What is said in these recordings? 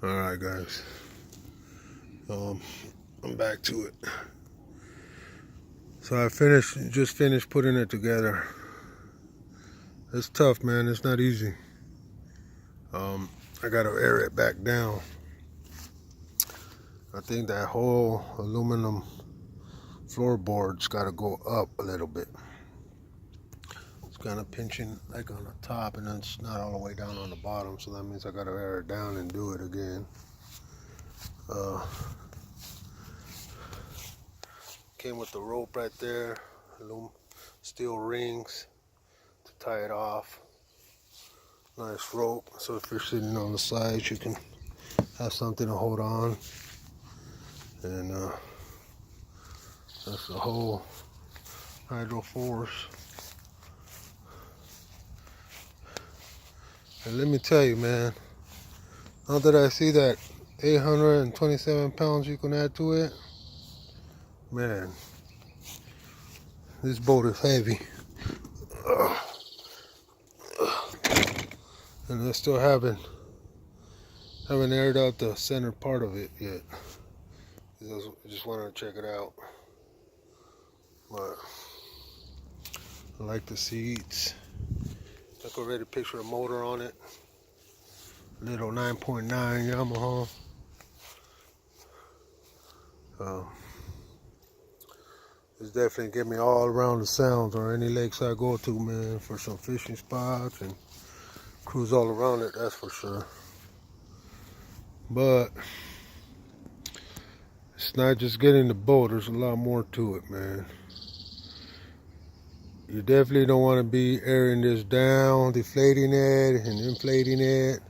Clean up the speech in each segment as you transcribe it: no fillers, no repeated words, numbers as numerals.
Alright guys, I'm back to it. So I just finished putting it together. It's tough, man, it's not easy. I gotta air it back down. I think that whole aluminum floorboard's gotta go up a little bit. It's kind of pinching like on the top and then it's not all the way down on the bottom, so that means I gotta air it down and do it again. Came with the rope right there, steel rings to tie it off. Nice rope, so if you're sitting on the sides you can have something to hold on. And that's the whole hydro force. And let me tell you, man, now that I see that 827 pounds you can add to it, man, this boat is heavy. And I still haven't aired out the center part of it yet. I just wanted to check it out. But I like the seats. I can already picture a motor on it. Little 9.9 Yamaha. It's definitely give me all around the sounds or any lakes I go to, man, for some fishing spots and cruise all around it, that's for sure. But it's not just getting the boat, there's a lot more to it, man. You definitely don't want to be airing this down, deflating it and inflating it.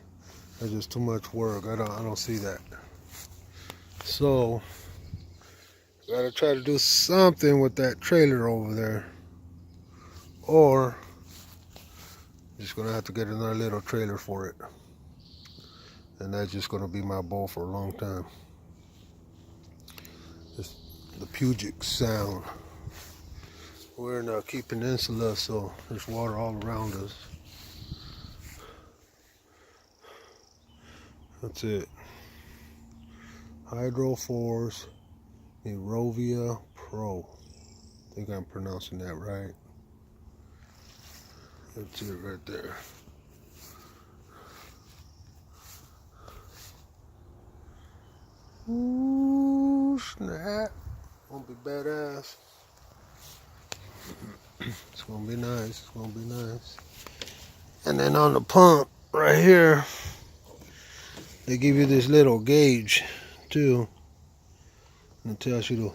That's just too much work. I don't see that. So gotta try to do something with that trailer over there, or just gonna have to get another little trailer for it, and that's just gonna be my boat for a long time. It's the Puget Sound. We're in Cape Peninsula, so there's water all around us. That's it. Hydro Force Eurovia Pro. I think I'm pronouncing that right. That's it right there. Ooh, snap. Gonna be badass. It's gonna be nice. It's gonna be nice. And then on the pump right here, they give you this little gauge too. And it tells you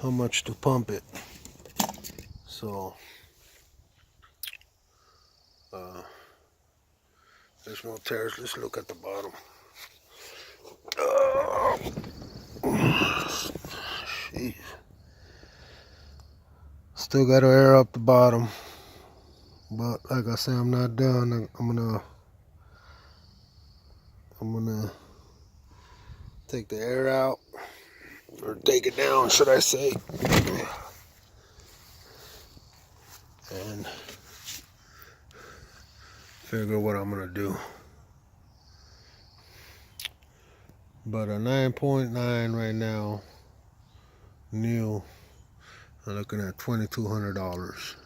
how much to pump it. So there's no tears. Let's look at the bottom. Jeez. Still got to air up the bottom, but like I said, I'm not done. I'm gonna take the air out, or take it down, should I say, and figure what I'm gonna do. But a 9.9 right now, new. I'm looking at $2,200.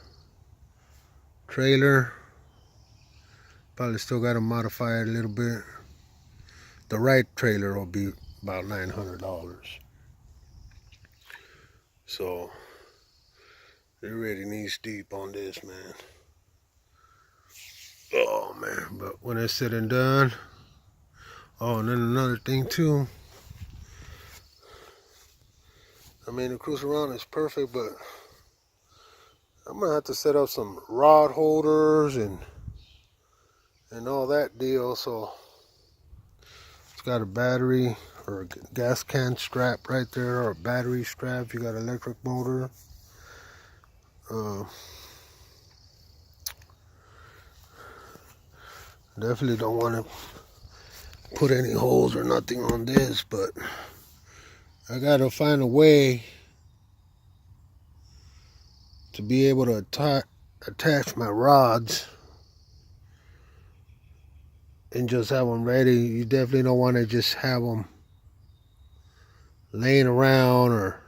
Trailer, probably still got to modify it a little bit. The right trailer will be about $900. So they're really knees deep on this, man. Oh man, but when it's said and done, oh, and then another thing too. I mean, the cruise around is perfect, but I'm gonna have to set up some rod holders and all that deal. So it's got a battery or a gas can strap right there, or a battery strap if you got an electric motor. Definitely don't want to put any holes or nothing on this, but I gotta find a way to be able to attach my rods and just have them ready. You definitely don't want to just have them laying around or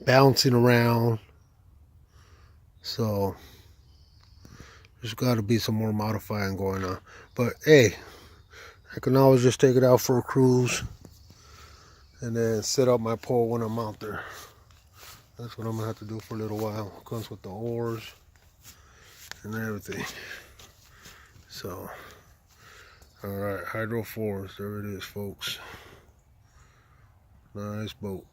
bouncing around. So there's got to be some more modifying going on. But hey, I can always just take it out for a cruise and then set up my pole when I'm out there. That's what I'm gonna have to do for a little while. It comes with the oars and everything. So, all right, Hydro Force, there it is, folks. Nice boat.